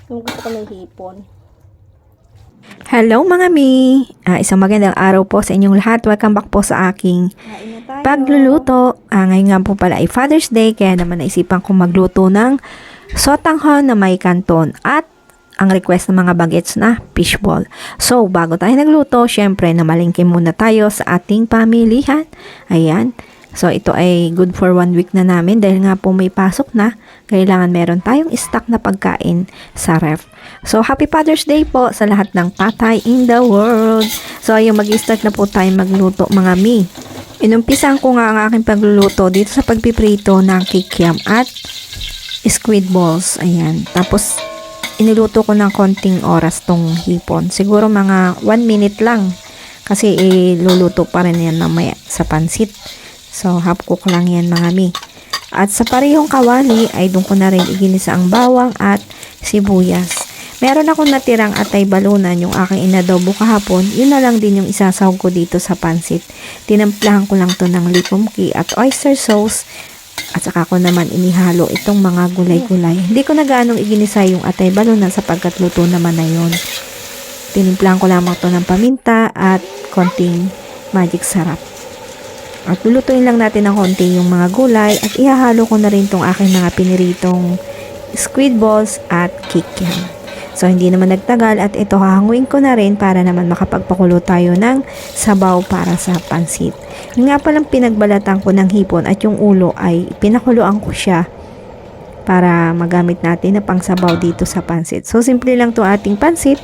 Yung gusto ko ng hipon. Hello mga mi! Isang magandang araw po sa inyong lahat. Welcome back po sa aking pagluluto. Ngayon nga po pala ay Father's Day, kaya naman naisipan kong magluto ng sotanghon na may kanton at ang request ng mga bagets na fishball. So, bago tayo nagluto, syempre namalingkin muna tayo sa ating pamilihan. Ayan. So, ito ay good for 1 week na namin dahil nga po may pasok na. Kailangan meron tayong stock na pagkain sa ref. So, happy Father's Day po sa lahat ng tatay in the world. So, ayun, mag-start na po tayo magluto mga mi. Inumpisan ko nga ang aking pagluluto dito sa pagpiprito ng kikiam at squid balls. Ayan. Tapos, iniluto ko ng konting oras tong hipon. Siguro mga 1 minute lang. Kasi iluluto pa rin yan mamaya sa pansit. So, half cook lang yan mga mi. At sa parehong kawali ay doon ko na rin iginisa ang bawang at sibuyas. Meron akong natirang atay balunan yung aking inadobo kahapon. Yun na lang din yung isasahog ko dito sa pansit. Tinamplahan ko lang to ng likumki at oyster sauce. At saka ko naman inihalo itong mga gulay-gulay. Hindi ko na gaanong iginisa yung atay balunan sapagkat luto naman na yun. Tinimplahan ko lamang to ng paminta at konting magic sarap. At lulutuin lang natin ng konti yung mga gulay at ihahalo ko na rin tong aking mga piniritong squid balls at kikiam. So, hindi naman nagtagal at ito hahanguin ko na rin para naman makapagpakulo tayo ng sabaw para sa pansit. Yung nga palang pinagbalatan ko ng hipon at yung ulo ay pinakuluan ko siya para magamit natin na pang sabaw dito sa pansit. So, simple lang to ating pansit.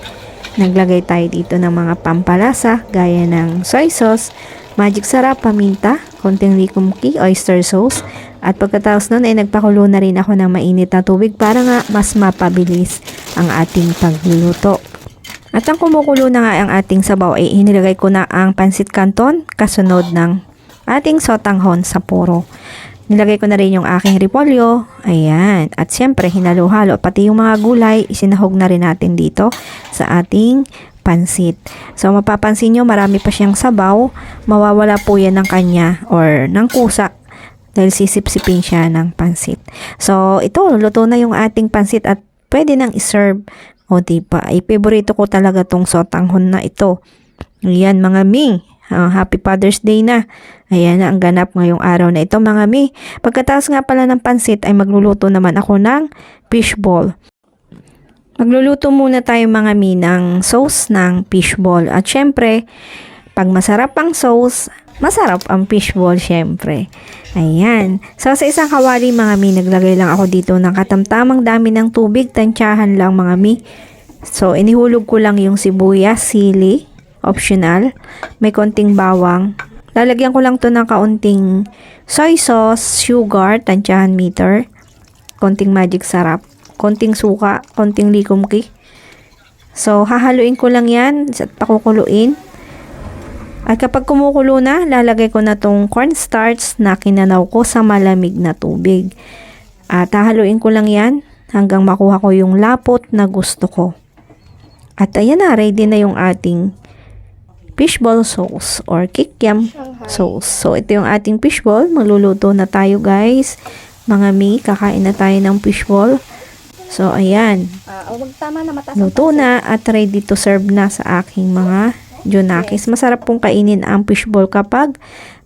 Naglagay tayo dito ng mga pampalasa gaya ng soy sauce, magic sarap, paminta, konting likumki, oyster sauce. At pagkatapos nun ay nagpakulo na rin ako ng mainit na tubig para nga mas mapabilis ang ating pagluluto. At ang kumukulo na nga ang ating sabaw ay inilagay ko na ang pansit canton kasunod ng ating sotanghon sa puro. Nilagay ko na rin yung aking repolyo. Ayan. At siyempre hinalo-halo pati yung mga gulay isinahog na rin natin dito sa ating pansit. So, mapapansin nyo, marami pa siyang sabaw. Mawawala po yan ng kanya or ng kusa dahil sisip-sipin siya ng pansit. So, ito, luto na yung ating pansit at pwede nang iserve. O, diba? Favorito ko talaga tong sotanghon na ito. Ayan, mga mi. Happy Father's Day na. Ayan na ang ganap ngayong araw na ito, mga mi. Pagkatapos nga pala ng pansit, ay magluluto naman ako ng fishball. Magluluto muna tayo mga mi ng sauce ng fishball. At syempre, pag masarap ang sauce, masarap ang fishball syempre. Ayan. So, sa isang kawali mga mi, naglagay lang ako dito ng katamtamang dami ng tubig. Tansyahan lang mga mi. So, inihulog ko lang yung sibuyas, sili, optional. May konting bawang. Lalagyan ko lang to ng kaunting soy sauce, sugar, tansyahan meter. Konting magic sarap. Konting suka, konting likumki. So, hahaluin ko lang yan at pakukuluin. At kapag kumukulo na, lalagay ko na tong cornstarch na kinanaw ko sa malamig na tubig. At hahaluin ko lang yan hanggang makuha ko yung lapot na gusto ko. At ayan na, ready na yung ating fishball sauce or kikiam sauce. So, ito yung ating fishball. Magluluto na tayo guys. Mga mi, kakain na tayo ng fishball. So, ayan. Luto na at ready to serve na sa aking mga junakis. Masarap pong kainin ang fishball kapag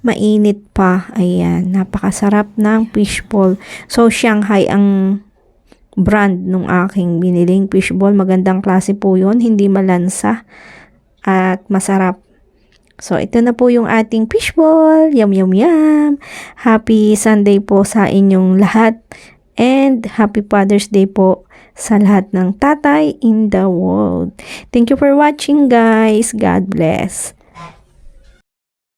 mainit pa. Ayan. Napakasarap ng fishball. So, Shanghai ang brand nung aking biniling fishball. Magandang klase po yun. Hindi malansa at masarap. So, ito na po yung ating fishball. Yum, yum, yum. Happy Sunday po sa inyong lahat. And happy Father's Day po sa lahat ng tatay in the world. Thank you for watching guys. God bless.